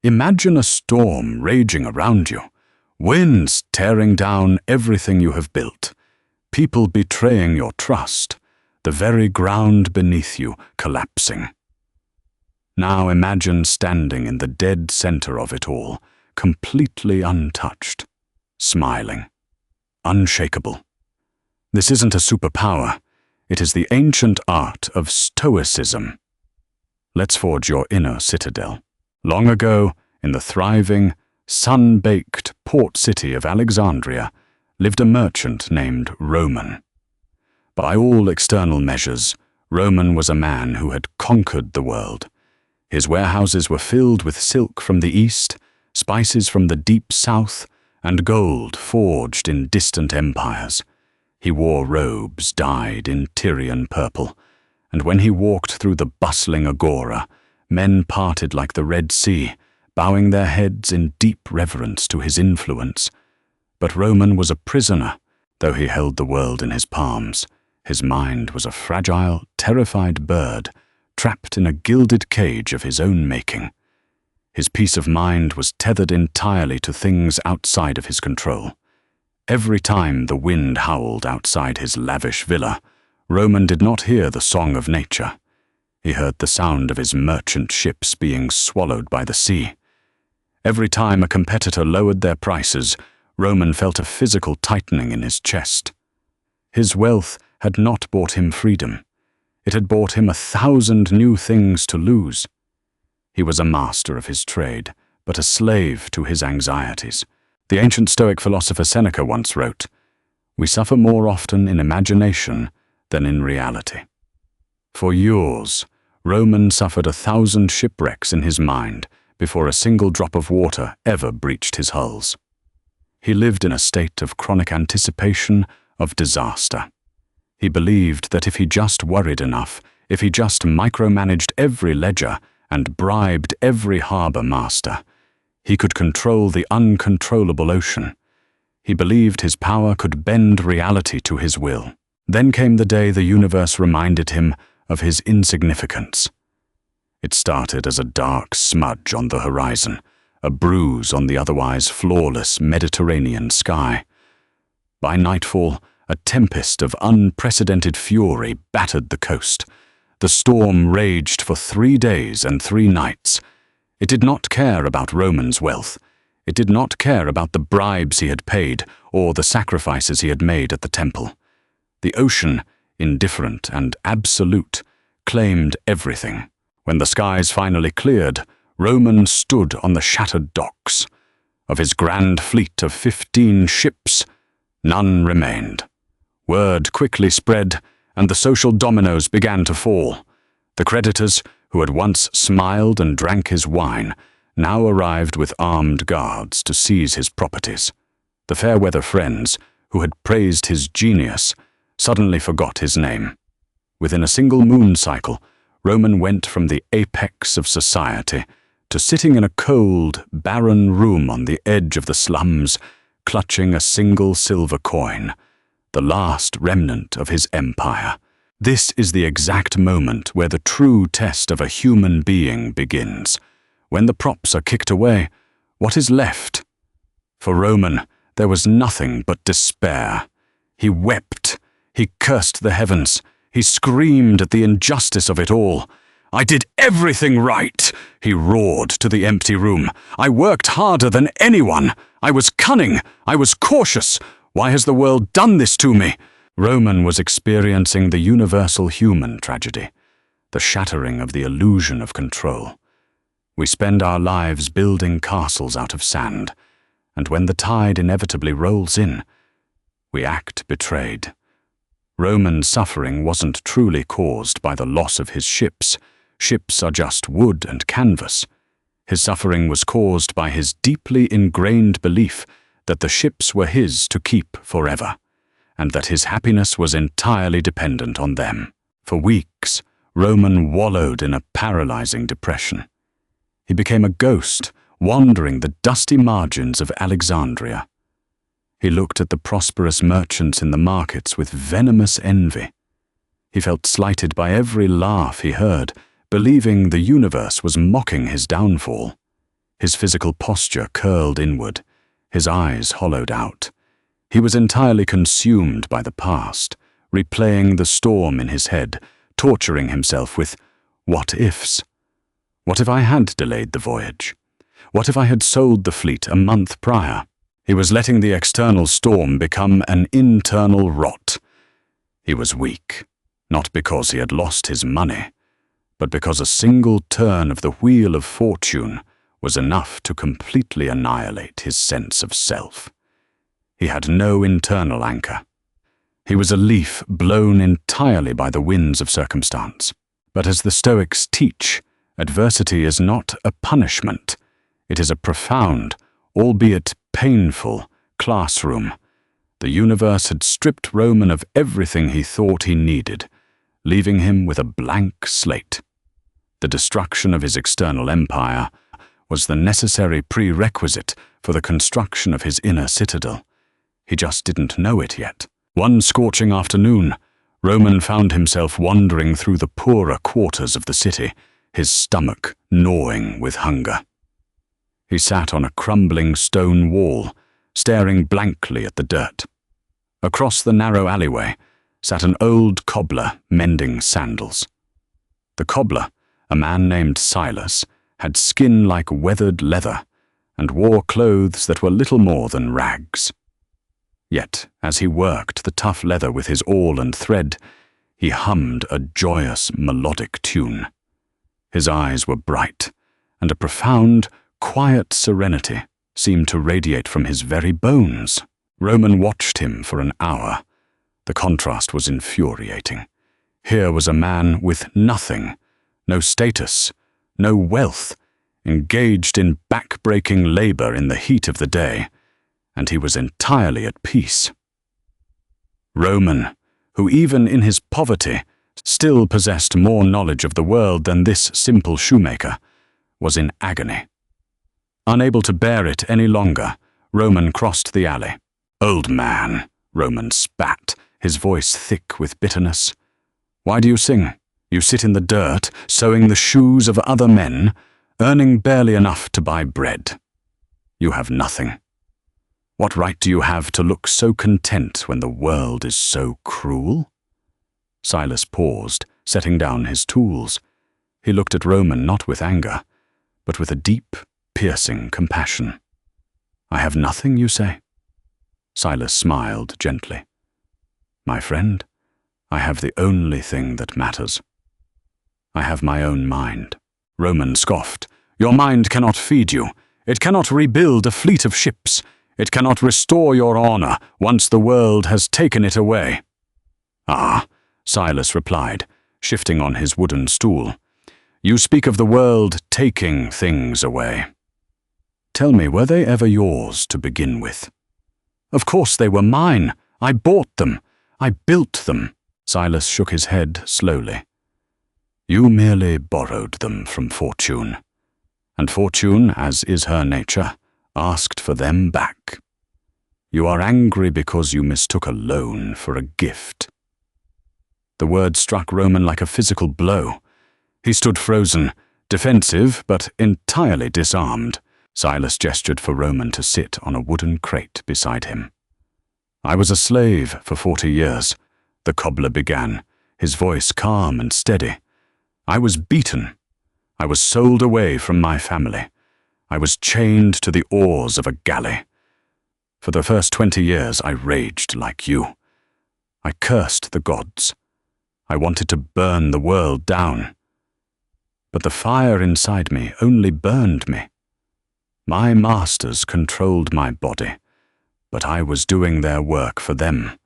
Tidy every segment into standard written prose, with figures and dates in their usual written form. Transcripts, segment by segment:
Imagine a storm raging around you, winds tearing down everything you have built, people betraying your trust, the very ground beneath you collapsing. Now imagine standing in the dead center of it all, completely untouched, smiling, unshakable. This isn't a superpower. It is the ancient art of Stoicism. Let's forge your inner citadel. Long ago, in the thriving, sun-baked port city of Alexandria, lived a merchant named Roman. By all external measures, Roman was a man who had conquered the world. His warehouses were filled with silk from the east, spices from the deep south, and gold forged in distant empires. He wore robes dyed in Tyrian purple, and when he walked through the bustling agora, men parted like the Red Sea, bowing their heads in deep reverence to his influence. But Roman was a prisoner, though he held the world in his palms. His mind was a fragile, terrified bird, trapped in a gilded cage of his own making. His peace of mind was tethered entirely to things outside of his control. Every time the wind howled outside his lavish villa, Roman did not hear the song of nature. He heard the sound of his merchant ships being swallowed by the sea. Every time a competitor lowered their prices, Roman felt a physical tightening in his chest. His wealth had not bought him freedom. It had bought him 1,000 new things to lose. He was a master of his trade, but a slave to his anxieties. The ancient Stoic philosopher Seneca once wrote, "We suffer more often in imagination than in reality." For years, Roman suffered 1,000 shipwrecks in his mind before a single drop of water ever breached his hulls. He lived in a state of chronic anticipation of disaster. He believed that if he just worried enough, if he just micromanaged every ledger and bribed every harbor master, he could control the uncontrollable ocean. He believed his power could bend reality to his will. Then came the day the universe reminded him of his insignificance. It started as a dark smudge on the horizon, a bruise on the otherwise flawless Mediterranean sky. By nightfall, a tempest of unprecedented fury battered the coast. The storm raged for 3 days and 3 nights. It did not care about Roman's wealth. It did not care about the bribes he had paid or the sacrifices he had made at the temple. The ocean, indifferent and absolute, claimed everything. When the skies finally cleared, Roman stood on the shattered docks. Of his grand fleet of 15 ships, none remained. Word quickly spread, and the social dominoes began to fall. The creditors, who had once smiled and drank his wine, now arrived with armed guards to seize his properties. The fair-weather friends, who had praised his genius, suddenly forgot his name. Within a single moon cycle, Roman went from the apex of society to sitting in a cold, barren room on the edge of the slums, clutching a single silver coin, the last remnant of his empire. This is the exact moment where the true test of a human being begins. When the props are kicked away, what is left? For Roman, there was nothing but despair. He wept. He cursed the heavens. He screamed at the injustice of it all. "I did everything right," he roared to the empty room. "I worked harder than anyone. I was cunning. I was cautious. Why has the world done this to me?" Roman was experiencing the universal human tragedy, the shattering of the illusion of control. We spend our lives building castles out of sand, and when the tide inevitably rolls in, we act betrayed. Roman's suffering wasn't truly caused by the loss of his ships. Ships are just wood and canvas. His suffering was caused by his deeply ingrained belief that the ships were his to keep forever, and that his happiness was entirely dependent on them. For weeks, Roman wallowed in a paralyzing depression. He became a ghost, wandering the dusty margins of Alexandria. He looked at the prosperous merchants in the markets with venomous envy. He felt slighted by every laugh he heard, believing the universe was mocking his downfall. His physical posture curled inward, his eyes hollowed out. He was entirely consumed by the past, replaying the storm in his head, torturing himself with what-ifs. What if I had delayed the voyage? What if I had sold the fleet a month prior? He was letting the external storm become an internal rot. He was weak, not because he had lost his money, but because a single turn of the wheel of fortune was enough to completely annihilate his sense of self. He had no internal anchor. He was a leaf blown entirely by the winds of circumstance. But as the Stoics teach, adversity is not a punishment. It is a profound, albeit painful, classroom. The universe had stripped Roman of everything he thought he needed, leaving him with a blank slate. The destruction of his external empire was the necessary prerequisite for the construction of his inner citadel. He just didn't know it yet. One scorching afternoon, Roman found himself wandering through the poorer quarters of the city, his stomach gnawing with hunger. He sat on a crumbling stone wall, staring blankly at the dirt. Across the narrow alleyway sat an old cobbler mending sandals. The cobbler, a man named Silas, had skin like weathered leather and wore clothes that were little more than rags. Yet, as he worked the tough leather with his awl and thread, he hummed a joyous, melodic tune. His eyes were bright, and a profound, quiet serenity seemed to radiate from his very bones. Roman watched him for an hour. The contrast was infuriating. Here was a man with nothing, no status, no wealth, engaged in back-breaking labor in the heat of the day, and he was entirely at peace. Roman, who even in his poverty still possessed more knowledge of the world than this simple shoemaker, was in agony. Unable to bear it any longer, Roman crossed the alley. "Old man," Roman spat, his voice thick with bitterness. "Why do you sing? You sit in the dirt, sewing the shoes of other men, earning barely enough to buy bread. You have nothing. What right do you have to look so content when the world is so cruel?" Silas paused, setting down his tools. He looked at Roman not with anger, but with a deep, piercing compassion. "I have nothing, you say?" Silas smiled gently. "My friend, I have the only thing that matters. I have my own mind." Roman scoffed. "Your mind cannot feed you. It cannot rebuild a fleet of ships. It cannot restore your honor once the world has taken it away." "Ah," Silas replied, shifting on his wooden stool. "You speak of the world taking things away. Tell me, were they ever yours to begin with?" "Of course they were mine. I bought them. I built them." Silas shook his head slowly. "You merely borrowed them from Fortune. And Fortune, as is her nature, asked for them back. You are angry because you mistook a loan for a gift." The word struck Roman like a physical blow. He stood frozen, defensive but entirely disarmed. Silas gestured for Roman to sit on a wooden crate beside him. "I was a slave for 40 years, the cobbler began, his voice calm and steady. "I was beaten. I was sold away from my family. I was chained to the oars of a galley. For the first 20 years I raged like you. I cursed the gods. I wanted to burn the world down. But the fire inside me only burned me. My masters controlled my body, but I was doing their work for them,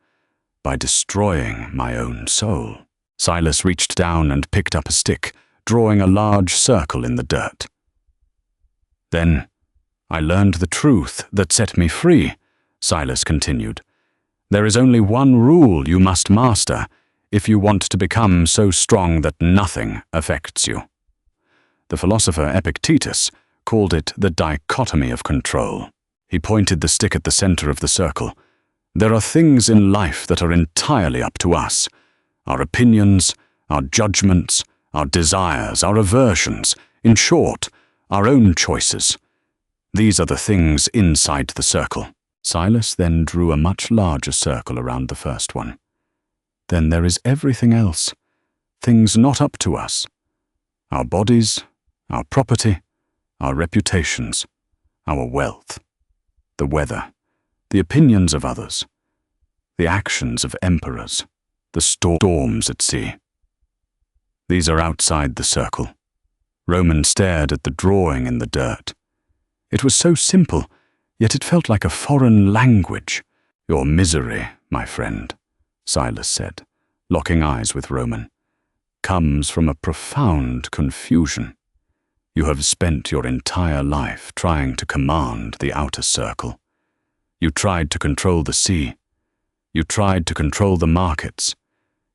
by destroying my own soul." Silas reached down and picked up a stick, drawing a large circle in the dirt. "Then I learned the truth that set me free," Silas continued. "There is only one rule you must master if you want to become so strong that nothing affects you. The philosopher Epictetus called it the dichotomy of control." He pointed the stick at the center of the circle. "There are things in life that are entirely up to us. Our opinions, our judgments, our desires, our aversions, in short, our own choices. These are the things inside the circle. Silas then drew a much larger circle around the first one. Then there is everything else, things not up to us. Our bodies, our property, our reputations, our wealth, the weather, the opinions of others, the actions of emperors, the storms at sea. These are outside the circle. Roman stared at the drawing in the dirt. It was so simple, yet it felt like a foreign language. Your misery, my friend, Silas said, locking eyes with Roman, comes from a profound confusion. You have spent your entire life trying to command the outer circle. You tried to control the sea. You tried to control the markets.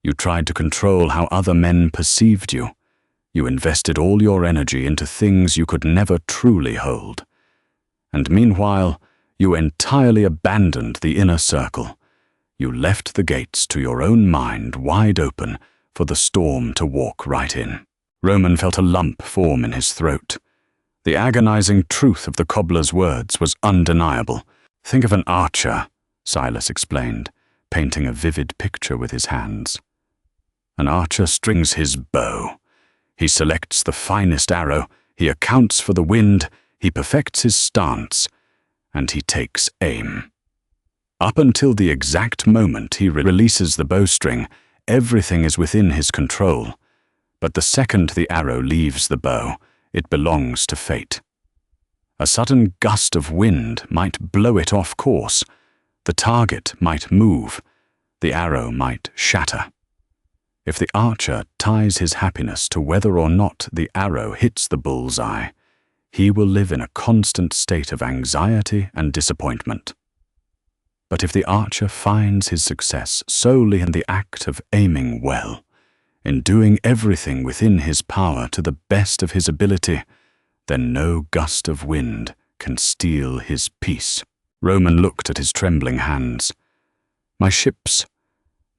You tried to control how other men perceived you. You invested all your energy into things you could never truly hold. And meanwhile, you entirely abandoned the inner circle. You left the gates to your own mind wide open for the storm to walk right in. Roman felt a lump form in his throat. The agonizing truth of the cobbler's words was undeniable. Think of an archer, Silas explained, painting a vivid picture with his hands. An archer strings his bow. He selects the finest arrow, he accounts for the wind, he perfects his stance, and he takes aim. Up until the exact moment he releases the bowstring, everything is within his control. But the second the arrow leaves the bow, it belongs to fate. A sudden gust of wind might blow it off course. The target might move. The arrow might shatter. If the archer ties his happiness to whether or not the arrow hits the bullseye, he will live in a constant state of anxiety and disappointment. But if the archer finds his success solely in the act of aiming well, in doing everything within his power to the best of his ability, then no gust of wind can steal his peace. Roman looked at his trembling hands. My ships,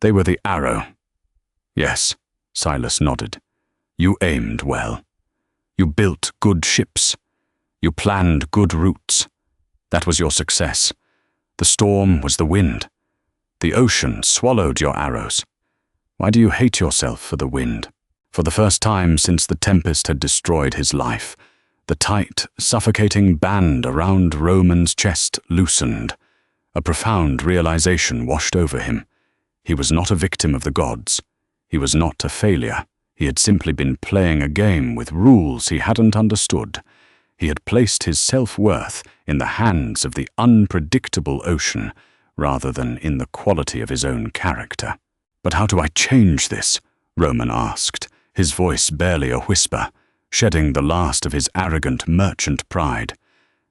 they were the arrow. Yes, Silas nodded. You aimed well. You built good ships. You planned good routes. That was your success. The storm was the wind. The ocean swallowed your arrows. Why do you hate yourself for the wind? For the first time since the tempest had destroyed his life, the tight, suffocating band around Roman's chest loosened. A profound realization washed over him. He was not a victim of the gods. He was not a failure. He had simply been playing a game with rules he hadn't understood. He had placed his self-worth in the hands of the unpredictable ocean rather than in the quality of his own character. But how do I change this? Roman asked, his voice barely a whisper, shedding the last of his arrogant merchant pride.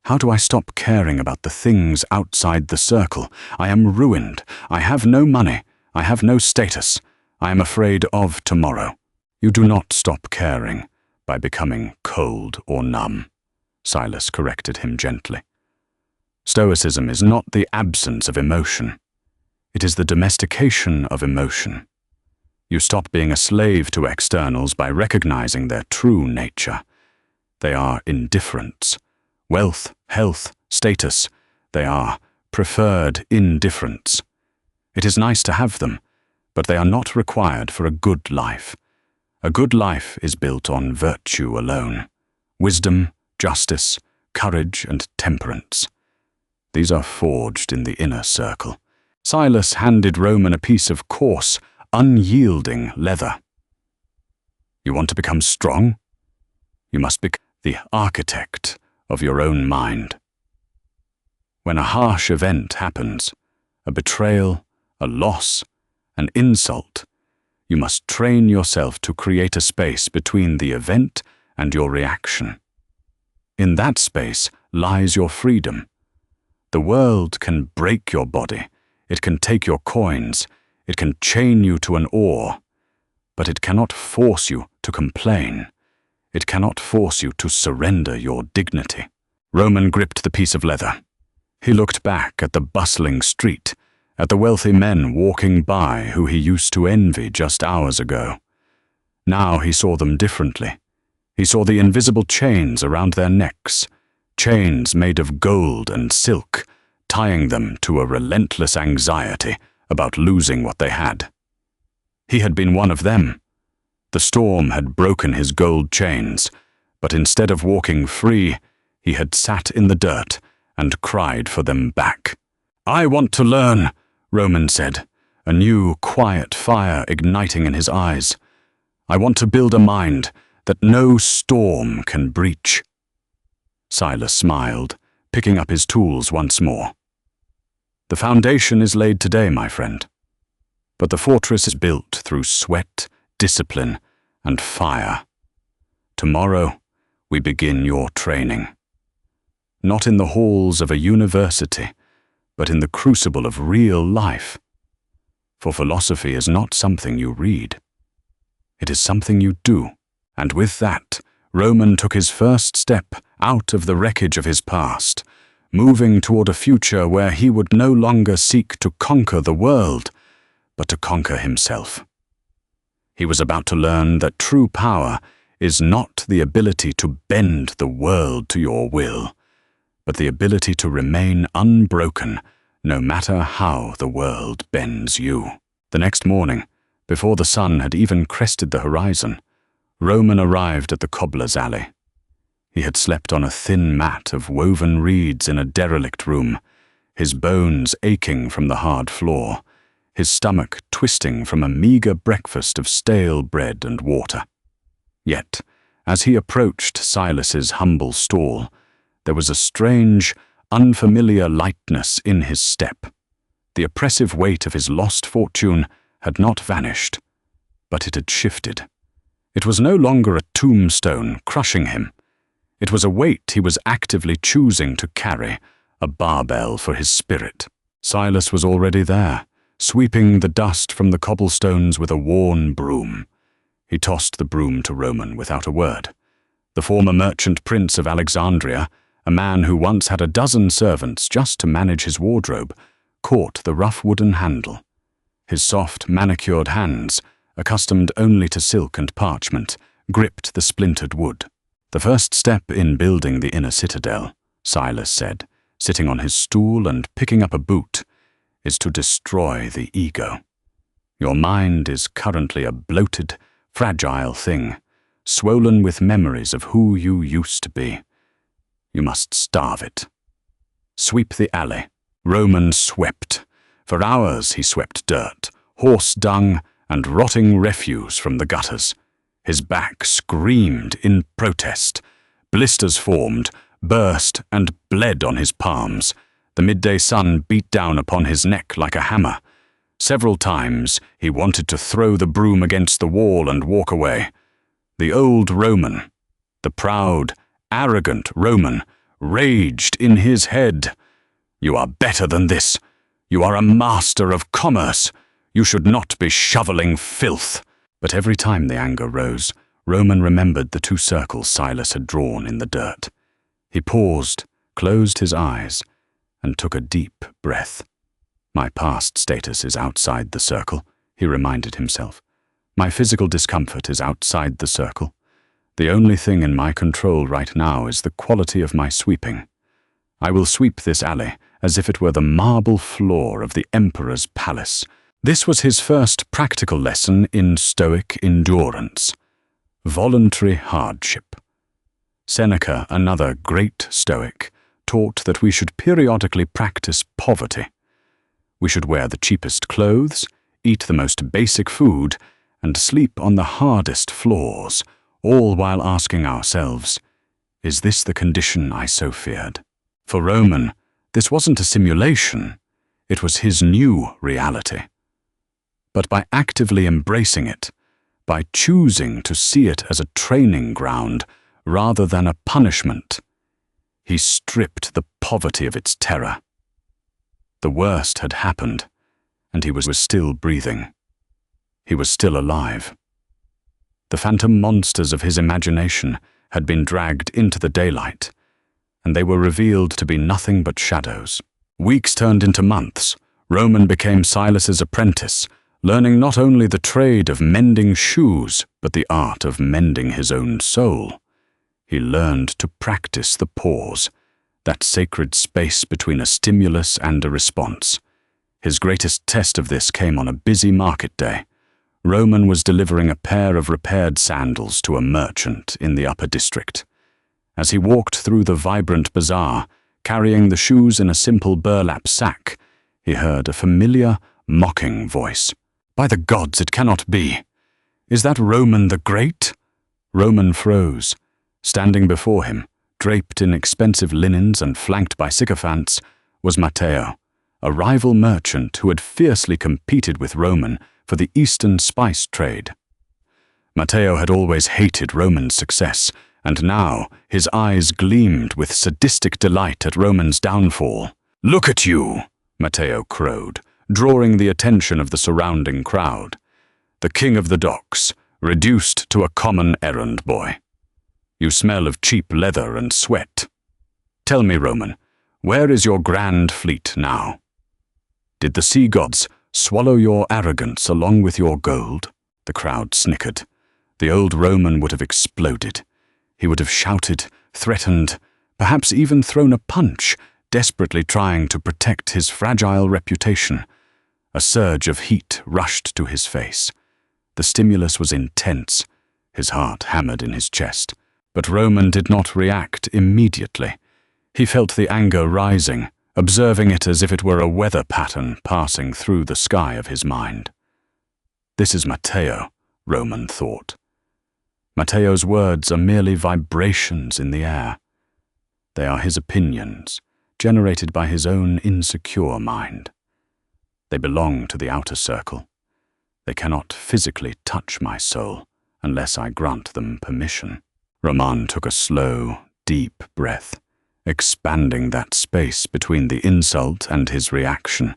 How do I stop caring about the things outside the circle? I am ruined. I have no money. I have no status. I am afraid of tomorrow. You do not stop caring by becoming cold or numb, Silas corrected him gently. Stoicism is not the absence of emotion. It is the domestication of emotion. You stop being a slave to externals by recognizing their true nature. They are indifference. Wealth, health, status, they are preferred indifference. It is nice to have them, but they are not required for a good life. A good life is built on virtue alone. Wisdom, justice, courage, and temperance. These are forged in the inner circle. Silas handed Roman a piece of coarse, unyielding leather. You want to become strong? You must become the architect of your own mind. When a harsh event happens, a betrayal, a loss, an insult, you must train yourself to create a space between the event and your reaction. In that space lies your freedom. The world can break your body, it can take your coins, it can chain you to an oar, but it cannot force you to complain. It cannot force you to surrender your dignity. Roman gripped the piece of leather. He looked back at the bustling street, at the wealthy men walking by who he used to envy just hours ago. Now he saw them differently. He saw the invisible chains around their necks, chains made of gold and silk, tying them to a relentless anxiety about losing what they had. He had been one of them. The storm had broken his gold chains, but instead of walking free, he had sat in the dirt and cried for them back. "I want to learn," Roman said, a new, quiet fire igniting in his eyes. "I want to build a mind that no storm can breach." Silas smiled, picking up his tools once more. "The foundation is laid today, my friend, but the fortress is built through sweat, discipline, and fire. Tomorrow, we begin your training. Not in the halls of a university, but in the crucible of real life. For philosophy is not something you read. It is something you do." And with that, Roman took his first step out of the wreckage of his past, moving toward a future where he would no longer seek to conquer the world, but to conquer himself. He was about to learn that true power is not the ability to bend the world to your will, but the ability to remain unbroken no matter how the world bends you. The next morning, before the sun had even crested the horizon, Roman arrived at the cobbler's alley. He had slept on a thin mat of woven reeds in a derelict room, his bones aching from the hard floor, his stomach twisting from a meager breakfast of stale bread and water. Yet, as he approached Silas's humble stall, there was a strange, unfamiliar lightness in his step. The oppressive weight of his lost fortune had not vanished, but it had shifted. It was no longer a tombstone crushing him. It was a weight he was actively choosing to carry, a barbell for his spirit. Silas was already there, sweeping the dust from the cobblestones with a worn broom. He tossed the broom to Roman without a word. The former merchant prince of Alexandria, a man who once had a dozen servants just to manage his wardrobe, caught the rough wooden handle. His soft, manicured hands, accustomed only to silk and parchment, gripped the splintered wood. "The first step in building the inner citadel," Silas said, sitting on his stool and picking up a boot, "is to destroy the ego. Your mind is currently a bloated, fragile thing, swollen with memories of who you used to be. You must starve it. Sweep the alley." Roman swept. For hours he swept dirt, horse dung, and rotting refuse from the gutters. His back screamed in protest. Blisters formed, burst, and bled on his palms. The midday sun beat down upon his neck like a hammer. Several times he wanted to throw the broom against the wall and walk away. The old Roman, the proud, arrogant Roman, raged in his head. "You are better than this. You are a master of commerce. You should not be shoveling filth." But every time the anger rose, Roman remembered the 2 circles Silas had drawn in the dirt. He paused, closed his eyes, and took a deep breath. "My past status is outside the circle," he reminded himself. "My physical discomfort is outside the circle. The only thing in my control right now is the quality of my sweeping. I will sweep this alley as if it were the marble floor of the emperor's palace." This was his first practical lesson in Stoic endurance. Voluntary hardship. Seneca, another great Stoic, taught that we should periodically practice poverty. We should wear the cheapest clothes, eat the most basic food, and sleep on the hardest floors, all while asking ourselves, "Is this the condition I so feared?" For Roman, this wasn't a simulation, it was his new reality. But by actively embracing it, by choosing to see it as a training ground rather than a punishment, he stripped the poverty of its terror. The worst had happened, and he was still breathing. He was still alive. The phantom monsters of his imagination had been dragged into the daylight, and they were revealed to be nothing but shadows. Weeks turned into months. Roman became Silas's apprentice, learning not only the trade of mending shoes, but the art of mending his own soul. He learned to practice the pause, that sacred space between a stimulus and a response. His greatest test of this came on a busy market day. Roman was delivering a pair of repaired sandals to a merchant in the upper district. As he walked through the vibrant bazaar, carrying the shoes in a simple burlap sack, he heard a familiar, mocking voice. "By the gods, it cannot be! Is that Roman the Great?" Roman froze. Standing before him, draped in expensive linens and flanked by sycophants, was Matteo, a rival merchant who had fiercely competed with Roman for the Eastern spice trade. Matteo had always hated Roman's success, and now his eyes gleamed with sadistic delight at Roman's downfall. "Look at you!" Matteo crowed, drawing the attention of the surrounding crowd. "The king of the docks, reduced to a common errand boy. You smell of cheap leather and sweat. Tell me, Roman, where is your grand fleet now? Did the sea gods swallow your arrogance along with your gold?" The crowd snickered. The old Roman would have exploded. He would have shouted, threatened, perhaps even thrown a punch, desperately trying to protect his fragile reputation. A surge of heat rushed to his face. The stimulus was intense. His heart hammered in his chest. But Roman did not react immediately. He felt the anger rising, observing it as if it were a weather pattern passing through the sky of his mind. This is Matteo, Roman thought. Matteo's words are merely vibrations in the air. They are his opinions, generated by his own insecure mind. They belong to the outer circle. They cannot physically touch my soul unless I grant them permission. Roman took a slow, deep breath, expanding that space between the insult and his reaction.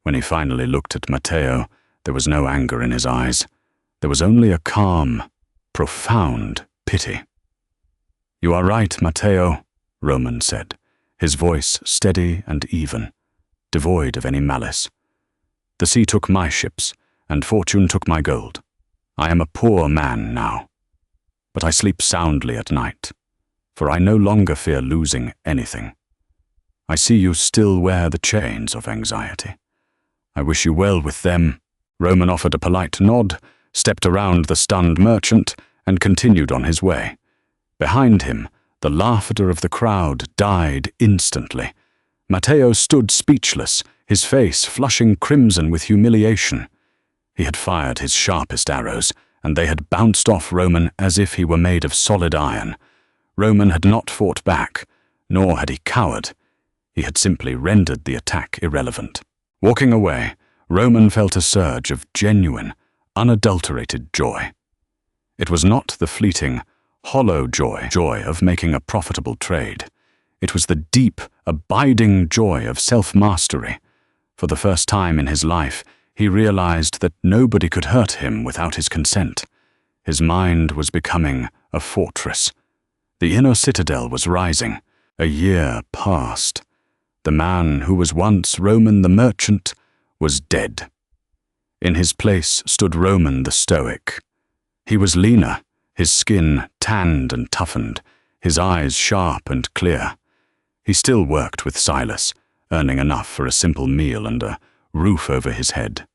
When he finally looked at Matteo, there was no anger in his eyes. There was only a calm, profound pity. "You are right, Matteo," Roman said, his voice steady and even, devoid of any malice. "The sea took my ships, and fortune took my gold. I am a poor man now. But I sleep soundly at night, for I no longer fear losing anything. I see you still wear the chains of anxiety. I wish you well with them." Roman offered a polite nod, stepped around the stunned merchant, and continued on his way. Behind him, the laughter of the crowd died instantly. Matteo stood speechless, his face flushing crimson with humiliation. He had fired his sharpest arrows, and they had bounced off Roman as if he were made of solid iron. Roman had not fought back, nor had he cowered. He had simply rendered the attack irrelevant. Walking away, Roman felt a surge of genuine, unadulterated joy. It was not the fleeting, hollow joy of making a profitable trade. It was the deep, abiding joy of self-mastery. For the first time in his life, he realized that nobody could hurt him without his consent. His mind was becoming a fortress. The inner citadel was rising. A year passed. The man who was once Roman the merchant was dead. In his place stood Roman the Stoic. He was leaner, his skin tanned and toughened, his eyes sharp and clear. He still worked with Silas, earning enough for a simple meal and a roof over his head.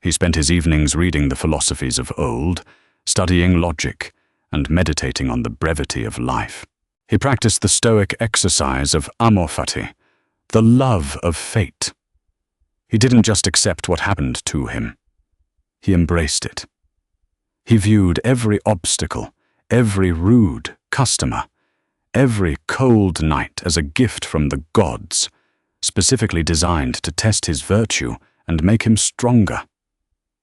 He spent his evenings reading the philosophies of old, studying logic, and meditating on the brevity of life. He practiced the Stoic exercise of amor fati, the love of fate. He didn't just accept what happened to him. He embraced it. He viewed every obstacle, every rude customer, every cold night as a gift from the gods, specifically designed to test his virtue and make him stronger.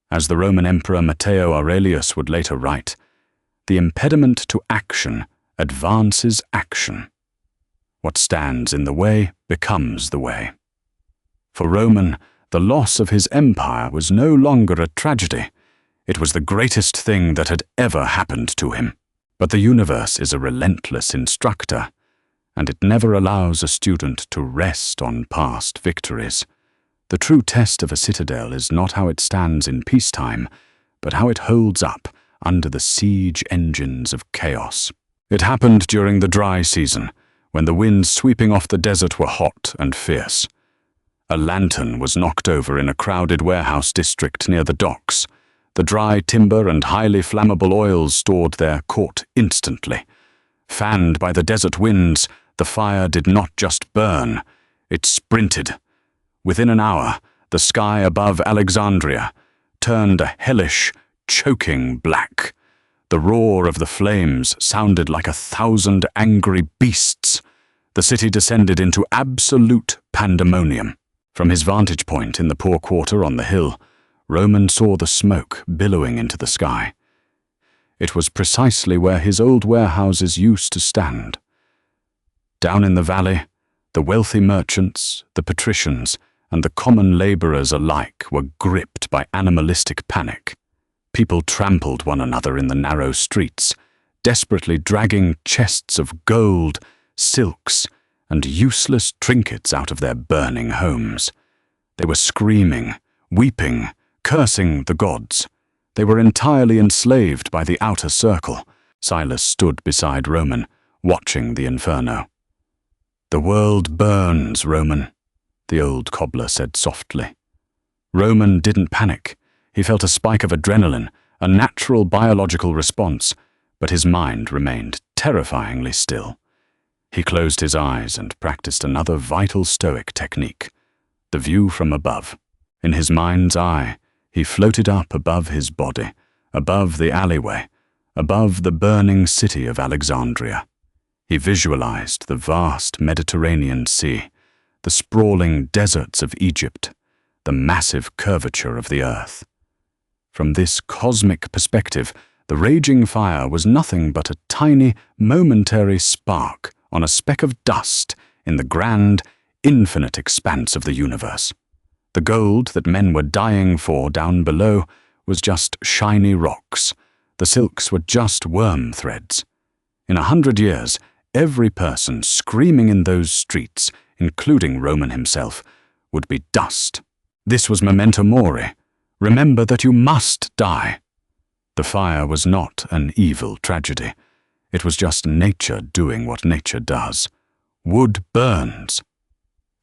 As the Roman Emperor Matteo Aurelius would later write, "The impediment to action advances action. What stands in the way becomes the way." For Roman, the loss of his empire was no longer a tragedy. It was the greatest thing that had ever happened to him. But the universe is a relentless instructor, and it never allows a student to rest on past victories. The true test of a citadel is not how it stands in peacetime, but how it holds up under the siege engines of chaos. It happened during the dry season, when the winds sweeping off the desert were hot and fierce. A lantern was knocked over in a crowded warehouse district near the docks. The dry timber and highly flammable oils stored there caught instantly. Fanned by the desert winds, the fire did not just burn, it sprinted. Within an hour, the sky above Alexandria turned a hellish, choking black. The roar of the flames sounded like 1,000 angry beasts. The city descended into absolute pandemonium. From his vantage point in the poor quarter on the hill, Roman saw the smoke billowing into the sky. It was precisely where his old warehouses used to stand. Down in the valley, the wealthy merchants, the patricians, and the common laborers alike were gripped by animalistic panic. People trampled one another in the narrow streets, desperately dragging chests of gold, silks, and useless trinkets out of their burning homes. They were screaming, weeping, cursing the gods. They were entirely enslaved by the outer circle. Silas stood beside Roman, watching the inferno. "The world burns, Roman," the old cobbler said softly. Roman didn't panic. He felt a spike of adrenaline, a natural biological response, but his mind remained terrifyingly still. He closed his eyes and practiced another vital Stoic technique, the view from above. In his mind's eye, he floated up above his body, above the alleyway, above the burning city of Alexandria. He visualized the vast Mediterranean Sea, the sprawling deserts of Egypt, the massive curvature of the earth. From this cosmic perspective, the raging fire was nothing but a tiny, momentary spark on a speck of dust in the grand, infinite expanse of the universe. The gold that men were dying for down below was just shiny rocks. The silks were just worm threads. In 100 years, every person screaming in those streets, including Roman himself, would be dust. This was memento mori. Remember that you must die. The fire was not an evil tragedy. It was just nature doing what nature does. Wood burns.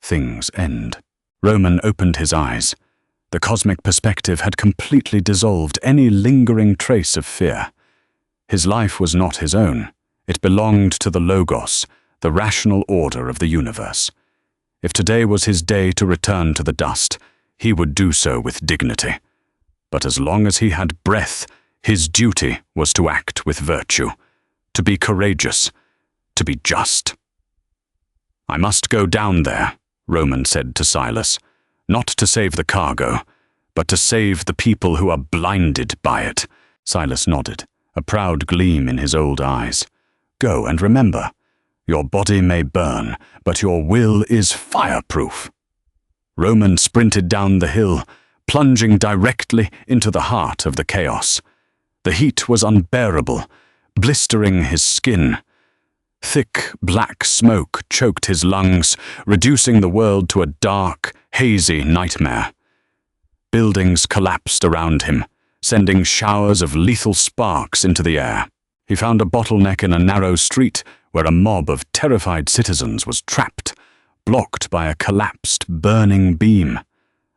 Things end. Roman opened his eyes. The cosmic perspective had completely dissolved any lingering trace of fear. His life was not his own. It belonged to the Logos, the rational order of the universe. If today was his day to return to the dust, he would do so with dignity. But as long as he had breath, his duty was to act with virtue, to be courageous, to be just. "I must go down there," Roman said to Silas, "not to save the cargo, but to save the people who are blinded by it." Silas nodded, a proud gleam in his old eyes. "Go, and remember, your body may burn, but your will is fireproof." Roman sprinted down the hill, plunging directly into the heart of the chaos. The heat was unbearable, blistering his skin. Thick, black smoke choked his lungs, reducing the world to a dark, hazy nightmare. Buildings collapsed around him, sending showers of lethal sparks into the air. He found a bottleneck in a narrow street where a mob of terrified citizens was trapped, blocked by a collapsed, burning beam.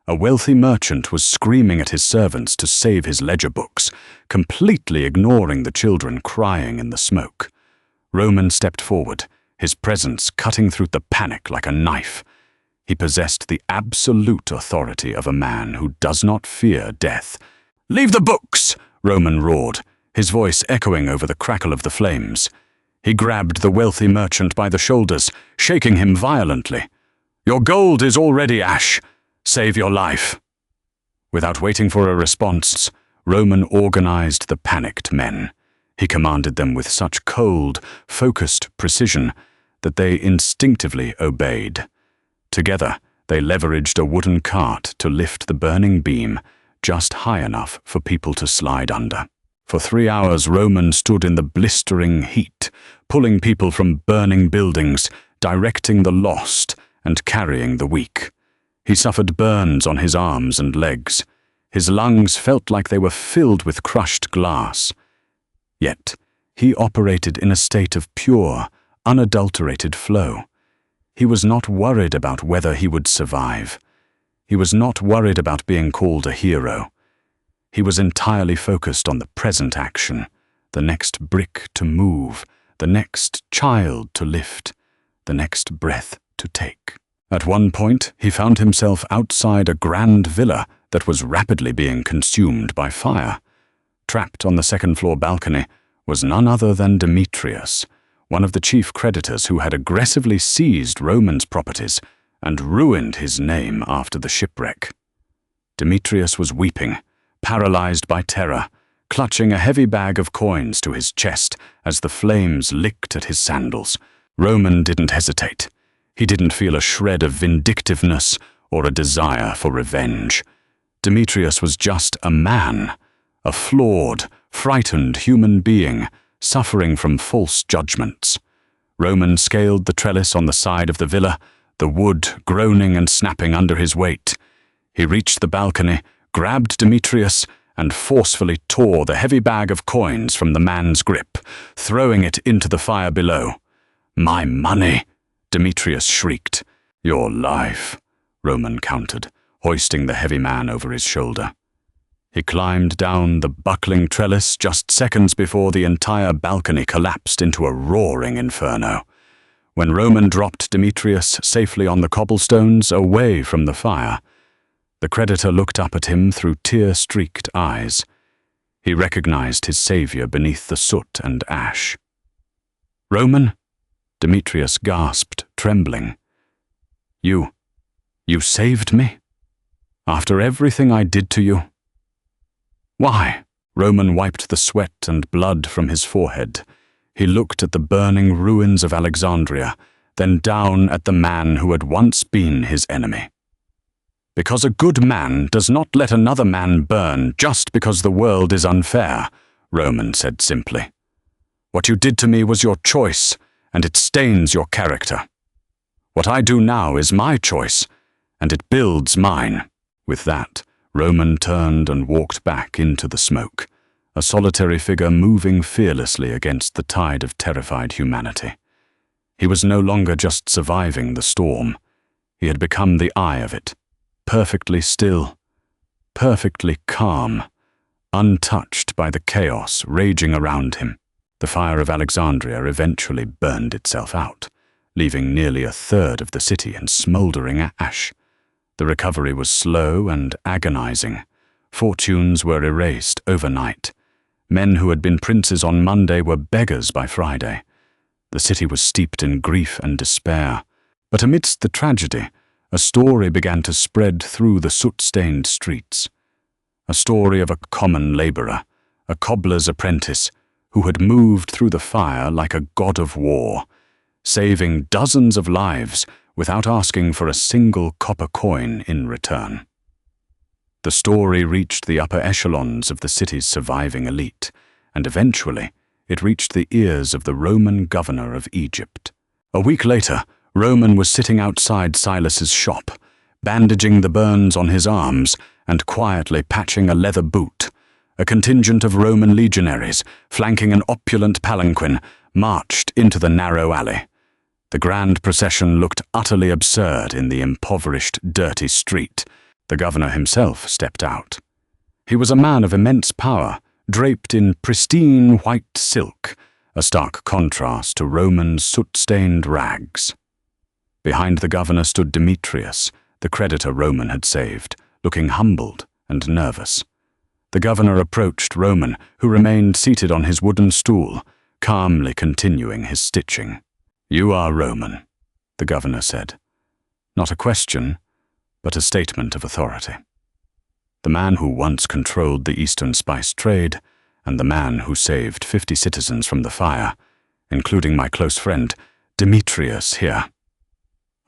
A wealthy merchant was screaming at his servants to save his ledger books, completely ignoring the children crying in the smoke. Roman stepped forward, his presence cutting through the panic like a knife. He possessed the absolute authority of a man who does not fear death. "Leave the books!" Roman roared, his voice echoing over the crackle of the flames. He grabbed the wealthy merchant by the shoulders, shaking him violently. "Your gold is already ash. Save your life." Without waiting for a response, Roman organized the panicked men. He commanded them with such cold, focused precision that they instinctively obeyed. Together, they leveraged a wooden cart to lift the burning beam just high enough for people to slide under. For 3 hours, Roman stood in the blistering heat, pulling people from burning buildings, directing the lost and carrying the weak. He suffered burns on his arms and legs. His lungs felt like they were filled with crushed glass. Yet, he operated in a state of pure, unadulterated flow. He was not worried about whether he would survive. He was not worried about being called a hero. He was entirely focused on the present action, the next brick to move, the next child to lift, the next breath to take. At one point, he found himself outside a grand villa that was rapidly being consumed by fire. Trapped on the second-floor balcony was none other than Demetrius, one of the chief creditors who had aggressively seized Roman's properties and ruined his name after the shipwreck. Demetrius was weeping, paralyzed by terror, clutching a heavy bag of coins to his chest as the flames licked at his sandals. Roman didn't hesitate. He didn't feel a shred of vindictiveness or a desire for revenge. Demetrius was just a man, a flawed, frightened human being, suffering from false judgments. Roman scaled the trellis on the side of the villa, the wood groaning and snapping under his weight. He reached the balcony, grabbed Demetrius, and forcefully tore the heavy bag of coins from the man's grip, throwing it into the fire below. "My money!" Demetrius shrieked. "Your life," Roman countered, hoisting the heavy man over his shoulder. He climbed down the buckling trellis just seconds before the entire balcony collapsed into a roaring inferno. When Roman dropped Demetrius safely on the cobblestones away from the fire, the creditor looked up at him through tear-streaked eyes. He recognized his savior beneath the soot and ash. "Roman?" Demetrius gasped, trembling. You saved me? After everything I did to you?" "Why?" Roman wiped the sweat and blood from his forehead. He looked at the burning ruins of Alexandria, then down at the man who had once been his enemy. "Because a good man does not let another man burn just because the world is unfair," Roman said simply. "What you did to me was your choice, and it stains your character. What I do now is my choice, and it builds mine." With that, Roman turned and walked back into the smoke, a solitary figure moving fearlessly against the tide of terrified humanity. He was no longer just surviving the storm. He had become the eye of it, perfectly still, perfectly calm, untouched by the chaos raging around him. The fire of Alexandria eventually burned itself out, leaving nearly a third of the city in smoldering ash. The recovery was slow and agonizing. Fortunes were erased overnight. Men who had been princes on Monday were beggars by Friday. The city was steeped in grief and despair. But amidst the tragedy, a story began to spread through the soot-stained streets. A story of a common laborer, a cobbler's apprentice, who had moved through the fire like a god of war, saving dozens of lives without asking for a single copper coin in return. The story reached the upper echelons of the city's surviving elite, and eventually it reached the ears of the Roman governor of Egypt. A week later, Roman was sitting outside Silas's shop, bandaging the burns on his arms and quietly patching a leather boot. A contingent of Roman legionaries, flanking an opulent palanquin, marched into the narrow alley. The grand procession looked utterly absurd in the impoverished, dirty street. The governor himself stepped out. He was a man of immense power, draped in pristine white silk, a stark contrast to Roman's soot-stained rags. Behind the governor stood Demetrius, the creditor Roman had saved, looking humbled and nervous. The governor approached Roman, who remained seated on his wooden stool, calmly continuing his stitching. "You are Roman," the governor said. Not a question, but a statement of authority. The man who once controlled the Eastern spice trade, and the man who saved 50 citizens from the fire, including my close friend, Demetrius here.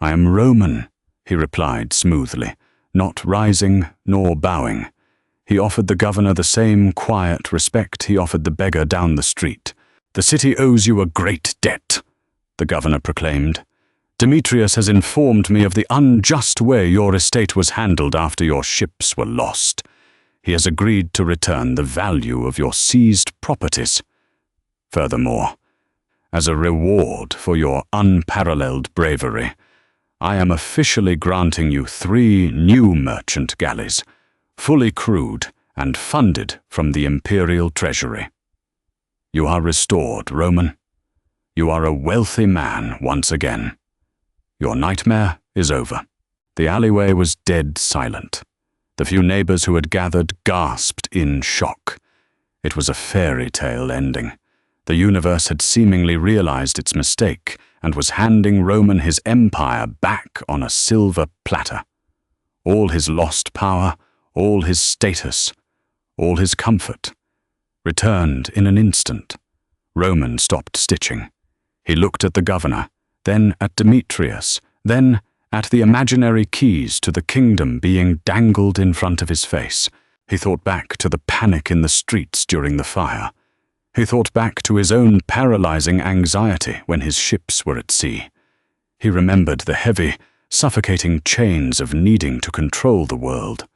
"I am Roman," he replied smoothly, not rising nor bowing. He offered the governor the same quiet respect he offered the beggar down the street. "The city owes you a great debt," the governor proclaimed. "Demetrius has informed me of the unjust way your estate was handled after your ships were lost. He has agreed to return the value of your seized properties. Furthermore, As a reward for your unparalleled bravery, I am officially granting you 3 new merchant galleys, fully crewed and funded from the imperial treasury. You are restored, Roman. You are a wealthy man once again. Your nightmare is over. The alleyway was dead silent. The few neighbors who had gathered gasped in shock. It was a fairy tale ending. The universe had seemingly realized its mistake and was handing Roman his empire back on a silver platter. All his lost power, all his status, all his comfort, returned in an instant. Roman stopped stitching. He looked at the governor, then at Demetrius, then at the imaginary keys to the kingdom being dangled in front of his face. He thought back to the panic in the streets during the fire. He thought back to his own paralyzing anxiety when his ships were at sea. He remembered the heavy, suffocating chains of needing to control the world.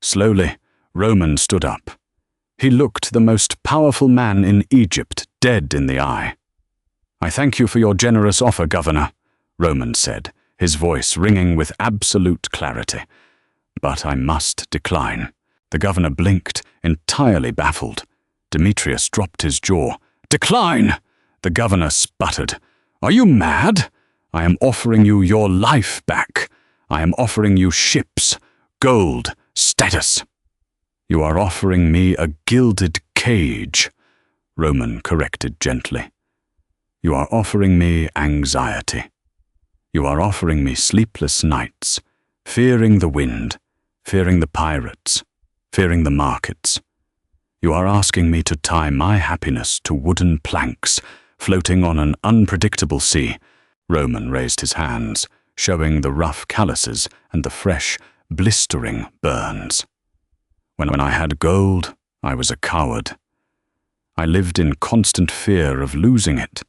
Slowly, Roman stood up. He looked the most powerful man in Egypt dead in the eye. "I thank you for your generous offer, Governor," Roman said, his voice ringing with absolute clarity. "But I must decline." The governor blinked, entirely baffled. Demetrius dropped his jaw. "Decline!" The governor sputtered. "Are you mad? I am offering you your life back. I am offering you ships, gold, status." "You are offering me a gilded cage," Roman corrected gently. "You are offering me anxiety. You are offering me sleepless nights, fearing the wind, fearing the pirates, fearing the markets. You are asking me to tie my happiness to wooden planks, floating on an unpredictable sea." Roman raised his hands, showing the rough calluses and the fresh, blistering burns. When I had gold, I was a coward. I lived in constant fear of losing it.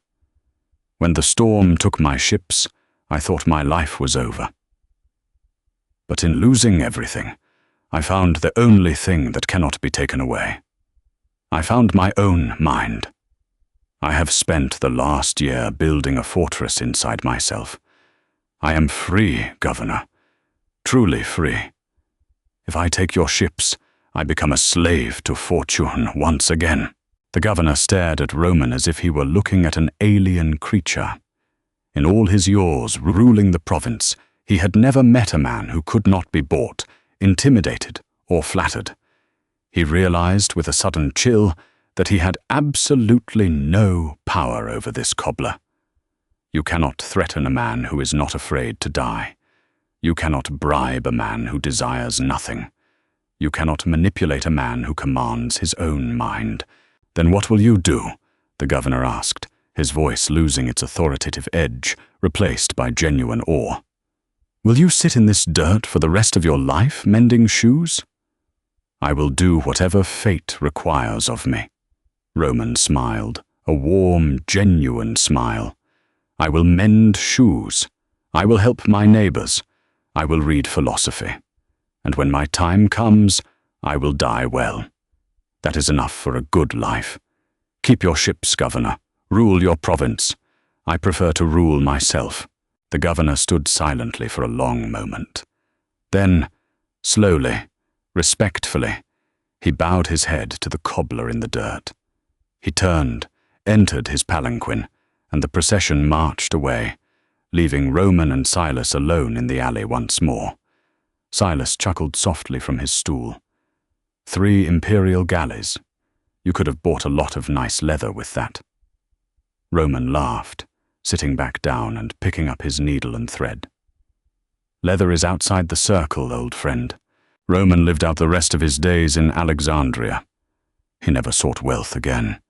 When the storm took my ships, I thought my life was over. But in losing everything, I found the only thing that cannot be taken away. I found my own mind. I have spent the last year building a fortress inside myself. I am free, Governor, truly free. If I take your ships, I become a slave to fortune once again. The governor stared at Roman as if he were looking at an alien creature. In all his years ruling the province, he had never met a man who could not be bought, intimidated, or flattered. He realized with a sudden chill that he had absolutely no power over this cobbler. You cannot threaten a man who is not afraid to die. You cannot bribe a man who desires nothing. You cannot manipulate a man who commands his own mind. "Then what will you do?" the governor asked, his voice losing its authoritative edge, replaced by genuine awe. "Will you sit in this dirt for the rest of your life, mending shoes?" "I will do whatever fate requires of me." Roman smiled, a warm, genuine smile. "I will mend shoes. I will help my neighbors. I will read philosophy. And when my time comes, I will die well. That is enough for a good life. Keep your ships, Governor. Rule your province. I prefer to rule myself." The governor stood silently for a long moment. Then, slowly, respectfully, he bowed his head to the cobbler in the dirt. He turned, entered his palanquin, and the procession marched away, leaving Roman and Silas alone in the alley once more. Silas chuckled softly from his stool. 3 imperial galleys. You could have bought a lot of nice leather with that. Roman laughed, sitting back down and picking up his needle and thread. "Leather is outside the circle, old friend." Roman lived out the rest of his days in Alexandria. He never sought wealth again,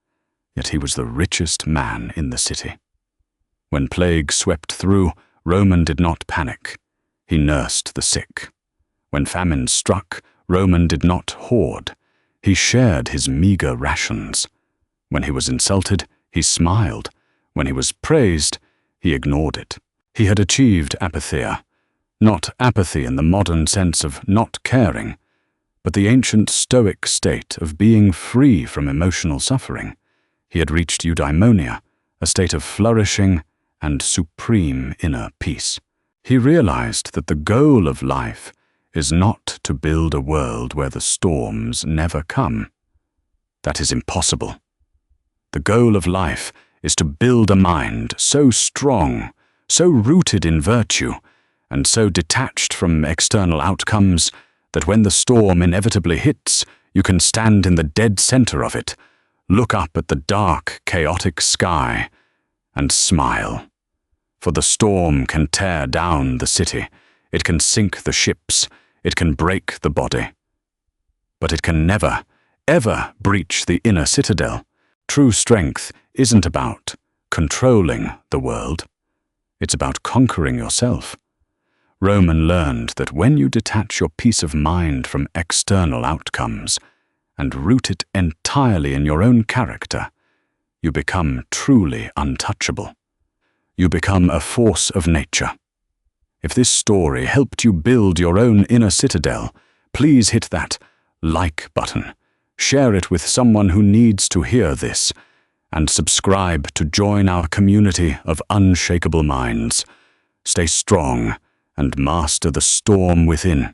yet he was the richest man in the city. When plague swept through, Roman did not panic. He nursed the sick. When famine struck, Roman did not hoard. He shared his meager rations. When he was insulted, he smiled. When he was praised, he ignored it. He had achieved apatheia. Not apathy in the modern sense of not caring, but the ancient Stoic state of being free from emotional suffering. He had reached eudaimonia, a state of flourishing and supreme inner peace. He realized that the goal of life is not to build a world where the storms never come. That is impossible. The goal of life is to build a mind so strong, so rooted in virtue, and so detached from external outcomes that when the storm inevitably hits, you can stand in the dead center of it, look up at the dark, chaotic sky, and smile. For the storm can tear down the city, it can sink the ships, it can break the body. But it can never, ever breach the inner citadel. True strength isn't about controlling the world. It's about conquering yourself. Roman learned that when you detach your peace of mind from external outcomes and root it entirely in your own character, you become truly untouchable. You become a force of nature. If this story helped you build your own inner citadel, please hit that like button, share it with someone who needs to hear this, and subscribe to join our community of unshakable minds. Stay strong and master the storm within.